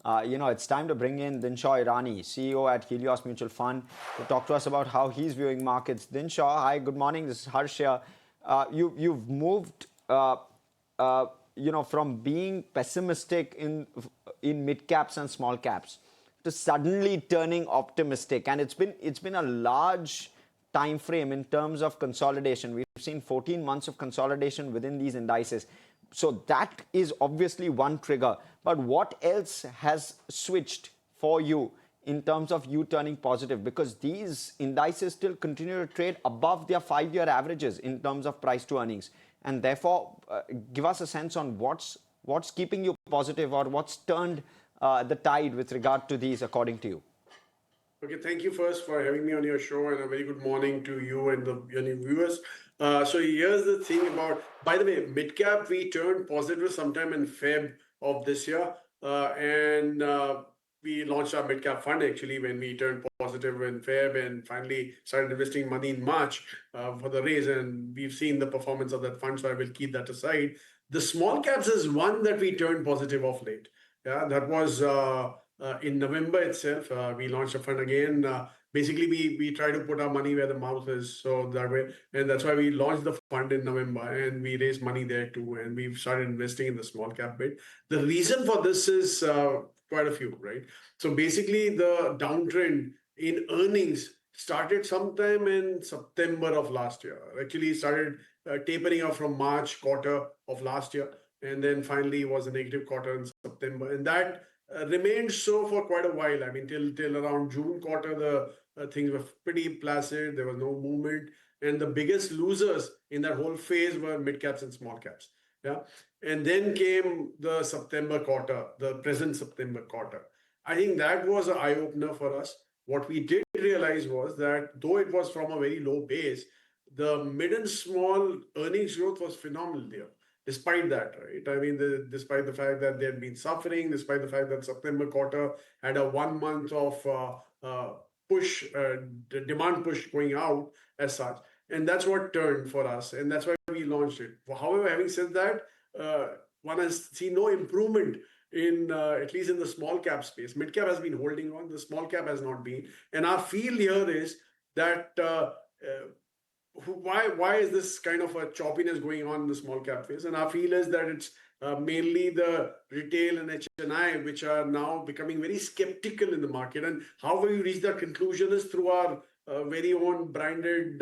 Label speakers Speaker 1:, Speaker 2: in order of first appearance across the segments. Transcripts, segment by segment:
Speaker 1: It's time to bring in Dinshaw Irani, CEO at Helios Mutual Fund, to talk to us about how he's viewing markets. Dinshaw, hi, good morning. This is Harsh here. You've moved, from being pessimistic in mid caps and small caps to suddenly turning optimistic, and it's been a large time frame in terms of consolidation. We've seen 14 months of consolidation within these indices. So that is obviously one trigger. But what else has switched for you in terms of you turning positive? Because these indices still continue to trade above their 5-year averages in terms of price to earnings. And therefore, give us a sense on what's keeping you positive, or what's turned the tide with regard to these, according to you.
Speaker 2: Okay, thank you first for having me on your show, and a very good morning to you and your viewers. So here's the thing about, by the way, midcap, we turned positive sometime in Feb of this year, and we launched our midcap fund actually when we turned positive in Feb, and finally started investing money in March for the raise, and we've seen the performance of that fund, so I will keep that aside. The small caps is one that we turned positive of late. Yeah, that was in November itself. We launched a fund again. Basically, we try to put our money where the mouth is, so that way, and that's why we launched the fund in November, and we raised money there too, and we've started investing in the small cap bit. The reason for this is quite a few, right? So basically, the downtrend in earnings started sometime in September of last year. Actually, started tapering off from March quarter of last year, and then finally was a negative quarter in September, and that remained so for quite a while. I mean, till around June quarter, the things were pretty placid. There was no movement, and the biggest losers in that whole phase were mid caps and small caps. Yeah, and then came the September quarter, the present September quarter. I think that was an eye opener for us. What we did realize was that though it was from a very low base, the mid and small earnings growth was phenomenal there. Despite that, right? I mean, despite the fact that they had been suffering, despite the fact that September quarter had a 1 month of push, demand push going out as such. And that's what turned for us. And that's why we launched it. However, having said that, one has seen no improvement in, at least in the small cap space. Mid cap has been holding on, the small cap has not been. And our feel here is that why is this kind of a choppiness going on in the small cap phase? And our feel is that it's mainly the retail and HNI which are now becoming very skeptical in the market. And how we reach that conclusion is through our very own branded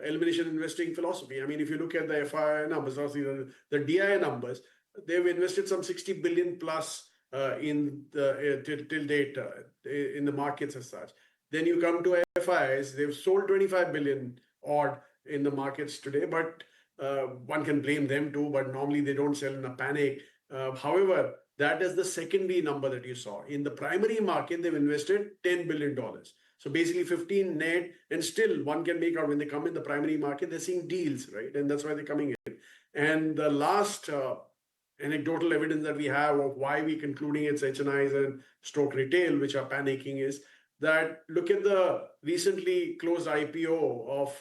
Speaker 2: elimination investing philosophy. I mean, if you look at the FII numbers, obviously the DI numbers, they've invested some 60 billion plus in the till date in the markets as such. Then you come to FIIs, they've sold 25 billion odd in the markets today, but one can blame them too, but normally they don't sell in a panic. However, that is the secondary number that you saw. In the primary market, they've invested $10 billion. So basically 15 net, and still one can make out when they come in the primary market, they're seeing deals, right? And that's why they're coming in. And the last anecdotal evidence that we have of why we're concluding it's HNIs and stroke retail, which are panicking, is that look at the recently closed IPO of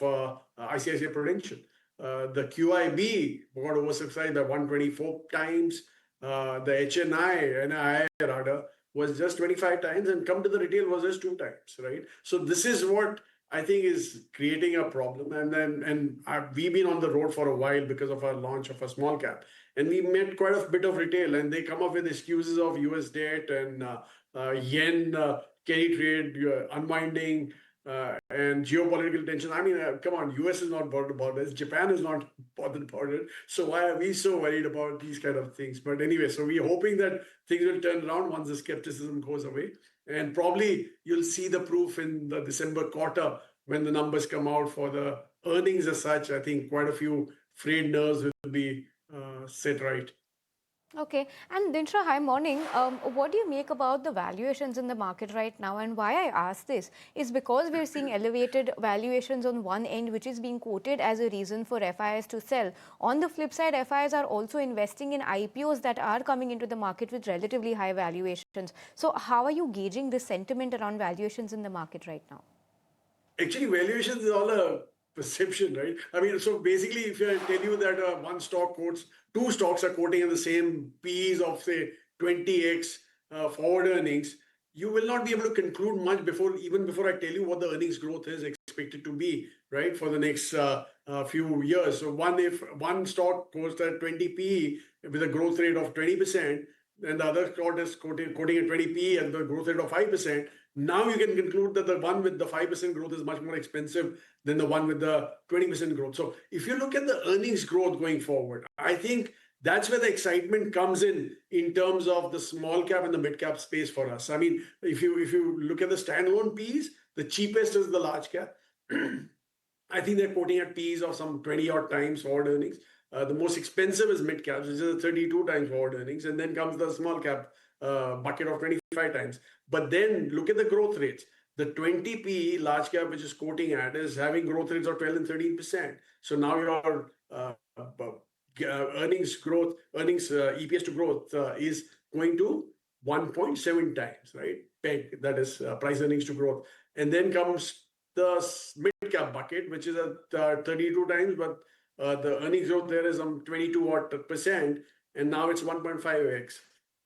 Speaker 2: ICICI Prudential. The QIB got oversubscribed by 124 times. The HNI, NII rather, was just 25 times, and come to the retail was just 2 times, right? So this is what I think is creating a problem. And we've been on the road for a while because of our launch of a small cap. And we met quite a bit of retail, and they come up with excuses of US debt and yen carry trade unwinding and geopolitical tension. I mean, come on, US is not bothered about this. Japan is not bothered about it. So why are we so worried about these kind of things? But anyway, so we're hoping that things will turn around once the skepticism goes away. And probably you'll see the proof in the December quarter when the numbers come out for the earnings as such. I think quite a few frayed nerves will be set right.
Speaker 3: Okay, and Dinshaw, hi, morning. What do you make about the valuations in the market right now? And why I ask this is because we're seeing elevated valuations on one end, which is being quoted as a reason for FIIs to sell. On the flip side, FIIs are also investing in IPOs that are coming into the market with relatively high valuations. So how are you gauging the sentiment around valuations in the market right now?
Speaker 2: Actually, valuations is all a perception, right? I mean, so basically, if I tell you that one stock quotes, 2 stocks are quoting in the same P's of say 20x, forward earnings, you will not be able to conclude much even before I tell you what the earnings growth is expected to be, right, for the next few years. So if one stock goes at 20 PE with a growth rate of 20%, and the other stock is quoting at 20 PE and the growth rate of 5%, now you can conclude that the one with the 5% growth is much more expensive than the one with the 20% growth. So if you look at the earnings growth going forward, I think that's where the excitement comes in terms of the small cap and the mid cap space for us. I mean, if you look at the standalone P's, the cheapest is the large cap. I think they're quoting at P's of some 20 odd times forward earnings. The most expensive is mid caps, which is 32 times forward earnings, and then comes the small cap bucket of 25 times. But then look at the growth rates. The 20 PE large cap, which is quoting at, is having growth rates of 12 and 13%. So now your earnings EPS to growth is going to 1.7 times, right? PEG, that is price earnings to growth. And then comes the mid cap bucket, which is at 32 times, but the earnings growth there is 22 odd percent, and now it's 1.5x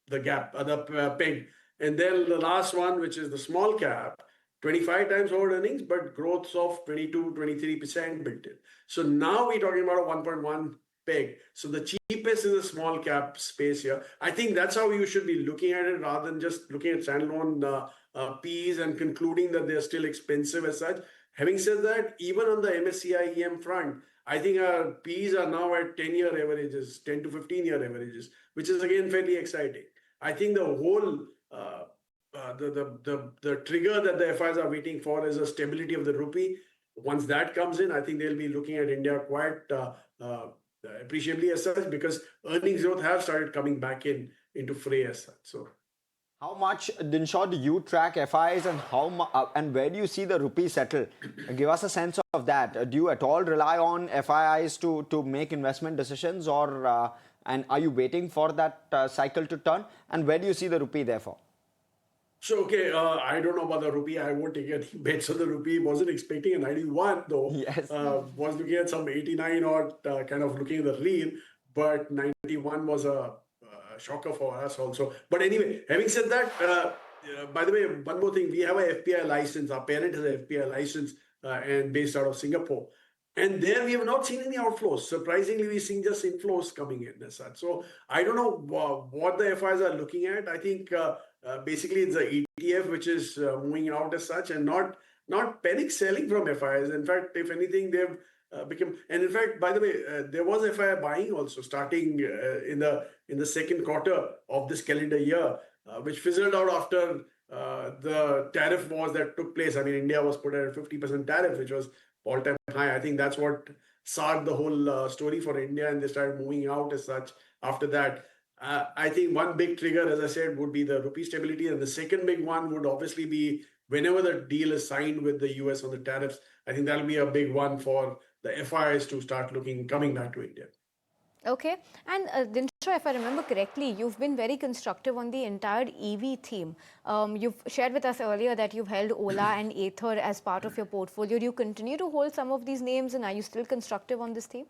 Speaker 2: the gap, the PEG. And then the last one, which is the small cap, 25 times forward earnings, but growths of 22, 23% built in. So now we're talking about a 1.1 PEG. So the cheapest is a small cap space here. I think that's how you should be looking at it rather than just looking at standalone P's and concluding that they're still expensive as such. Having said that, even on the MSCI EM front, I think our P's are now at 10-year averages, 10 to 15-year averages, which is again fairly exciting. I think the whole the trigger that the FIs are waiting for is a stability of the rupee. Once that comes in, I think they'll be looking at India quite appreciably as such, because earnings growth have started coming back into fray as such. So,
Speaker 1: how much, Dinshaw, do you track FIs, and and where do you see the rupee settle? Give us a sense of that. Do you at all rely on FIIs to make investment decisions, or and are you waiting for that cycle to turn? And where do you see the rupee therefore?
Speaker 2: So, okay, I don't know about the rupee. I won't take any bets on the rupee. Wasn't expecting a 91 though.
Speaker 1: Yes.
Speaker 2: Was looking at some 89 or kind of looking at the real, but 91 was a shocker for us also. But anyway, having said that, by the way, one more thing. We have a FPI license. Our parent has a FPI license and based out of Singapore. And there we have not seen any outflows. Surprisingly, we've seen just inflows coming in as such. So I don't know what the FIs are looking at. I think basically it's the ETF which is moving out as such, and not panic selling from FIs. In fact, if anything, they've become. And in fact, by the way, there was FI buying also starting in the second quarter of this calendar year, which fizzled out after the tariff wars that took place. I mean, India was put at a 50% tariff, which was all-time high. I think that's what started the whole story for India, and they started moving out as such after that. I think one big trigger, as I said, would be the rupee stability, and the second big one would obviously be whenever the deal is signed with the US on the tariffs. I think that'll be a big one for the FIs to start coming back to India.
Speaker 3: Okay, and Dinshaw, if I remember correctly, you've been very constructive on the entire EV theme. You've shared with us earlier that you've held Ola and Ather as part of your portfolio. Do you continue to hold some of these names, and are you still constructive on this theme?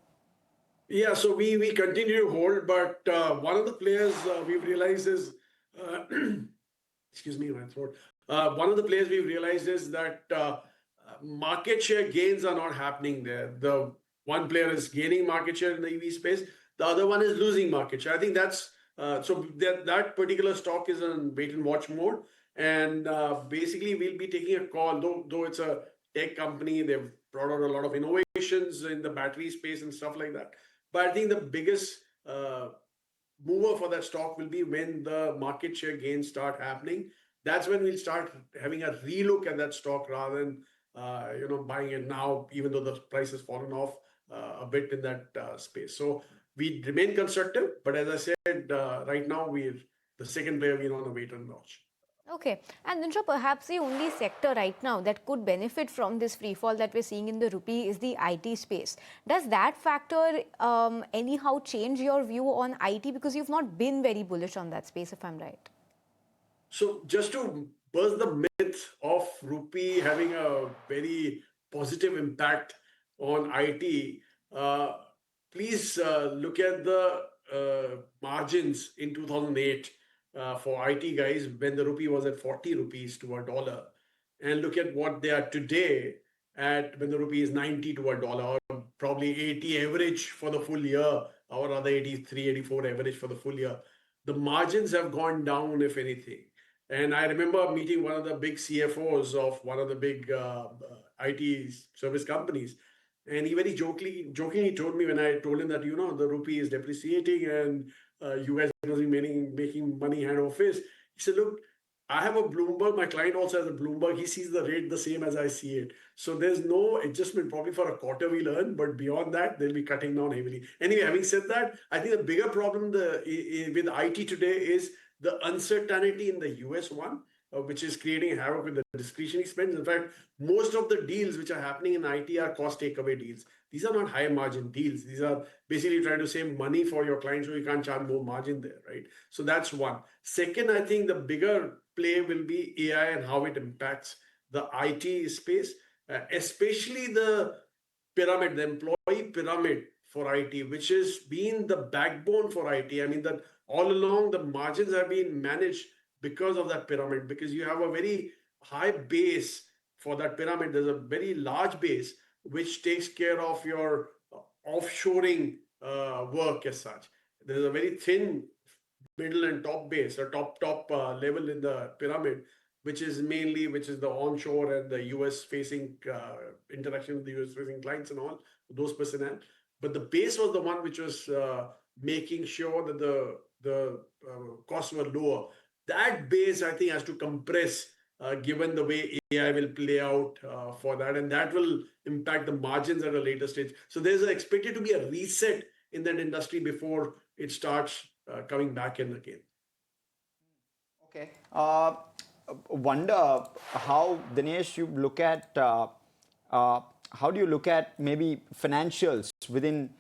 Speaker 2: Yeah, so we continue to hold, but one of the players we've realized is, excuse me, my throat. One of the players we've realized is that market share gains are not happening there. The one player is gaining market share in the EV space. The other one is losing market share. I think that's so that particular stock is in wait and watch mode. And basically, we'll be taking a call, though it's a tech company, they've brought out a lot of innovations in the battery space and stuff like that. But I think the biggest mover for that stock will be when the market share gains start happening. That's when we'll start having a relook at that stock rather than buying it now, even though the price has fallen off a bit in that space. So we remain constructive, but as I said, right now we're the second player. We're on the wait and watch.
Speaker 3: Okay, and Dinshaw, perhaps the only sector right now that could benefit from this free fall that we're seeing in the rupee is the IT space. Does that factor anyhow change your view on IT, because you've not been very bullish on that space, if I'm right?
Speaker 2: So just to burst the myth of rupee having a very positive impact on IT, please look at the margins in 2008 for IT guys when the rupee was at 40 rupees to a dollar, and look at what they are today at when the rupee is 90 to a dollar, or probably 80 average for the full year, or rather 83, 84 average for the full year. The margins have gone down, if anything. And I remember meeting one of the big CFOs of one of the big IT service companies. And he very jokingly told me when I told him that, the rupee is depreciating and you guys are making money hand over fist. He said, look, I have a Bloomberg. My client also has a Bloomberg. He sees the rate the same as I see it. So there's no adjustment. Probably for a quarter we'll earn, but beyond that, they'll be cutting down heavily. Anyway, having said that, I think the bigger problem with IT today is the uncertainty in the US one, which is creating havoc with the discretionary spends. In fact, most of the deals which are happening in IT are cost takeaway deals. These are not high margin deals. These are basically trying to save money for your clients so you can't charge more margin there, right? So that's one. Second, I think the bigger play will be AI and how it impacts the IT space, especially the pyramid, the employee pyramid for IT, which has been the backbone for IT. I mean, that all along the margins have been managed because of that pyramid, because you have a very high base for that pyramid. There's a very large base which takes care of your offshoring work as such. There's a very thin middle and top base, or top level in the pyramid, which is the onshore and the US facing interaction with the US facing clients and all those personnel. But the base was the one which was making sure that the costs were lower. That base, I think, has to compress given the way AI will play out for that, and that will impact the margins at a later stage. So there's expected to be a reset in that industry before it starts coming back in again.
Speaker 1: Okay. Wonder how, Dinesh, you look at how do you look at maybe financials within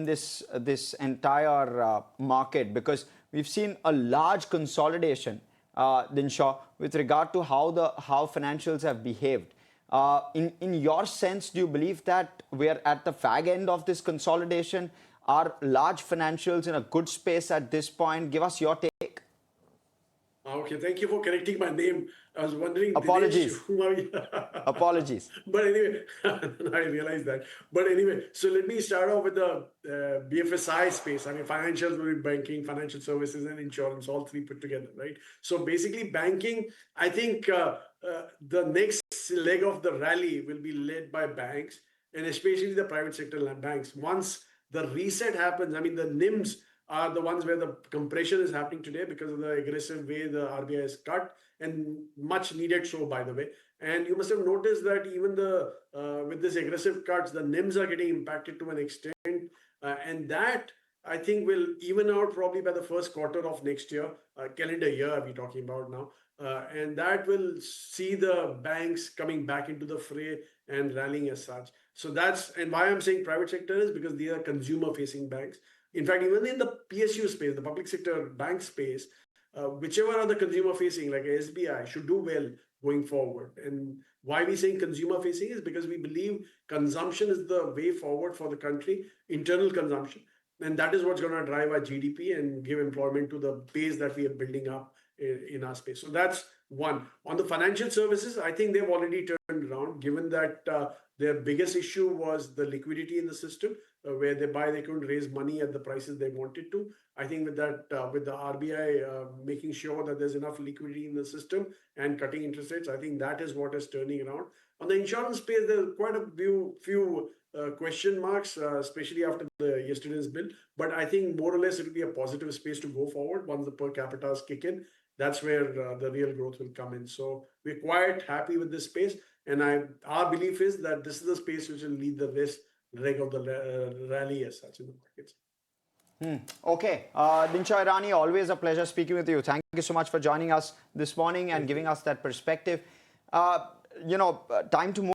Speaker 1: this entire market, because we've seen a large consolidation, Dinshaw, with regard to how financials have behaved. In your sense, do you believe that we are at the fag end of this consolidation? Are large financials in a good space at this point? Give us your take.
Speaker 2: Okay, thank you for correcting my name. I was wondering.
Speaker 1: Apologies.
Speaker 2: Dinesh, who are you?
Speaker 1: Apologies.
Speaker 2: But anyway, I realized that. But anyway, so let me start off with the BFSI space. I mean, financials will be banking, financial services, and insurance, all three put together, right? So basically, banking, I think the next leg of the rally will be led by banks, and especially the private sector banks. Once the reset happens, I mean, the NIMs are the ones where the compression is happening today because of the aggressive way the RBI has cut, and much needed so, by the way. And you must have noticed that even with this aggressive cuts, the NIMs are getting impacted to an extent, and that I think will even out probably by the first quarter of next year, calendar year are we talking about now, and that will see the banks coming back into the fray and rallying as such. So and why I'm saying private sector is because these are consumer-facing banks. In fact, even in the PSU space, the public sector bank space, whichever are the consumer facing, like SBI, should do well going forward. And why we saying consumer facing is because we believe consumption is the way forward for the country, internal consumption. And that is what's going to drive our GDP and give employment to the base that we are building up in our space. So that's one. On the financial services, I think they've already turned around, given that their biggest issue was the liquidity in the system, where they couldn't raise money at the prices they wanted to. I think with that, with the RBI making sure that there's enough liquidity in the system and cutting interest rates, I think that is what is turning around. On the insurance space, there's quite a few question marks, especially after yesterday's bill. But I think more or less it will be a positive space to go forward once the per capitas kick in. That's where the real growth will come in. So we're quite happy with this space. And our belief is that this is the space which will lead the leg of the rally as such in the markets.
Speaker 1: Okay. Dinshaw Irani, always a pleasure speaking with you. Thank you so much for joining us this morning and giving us that perspective. Time to move.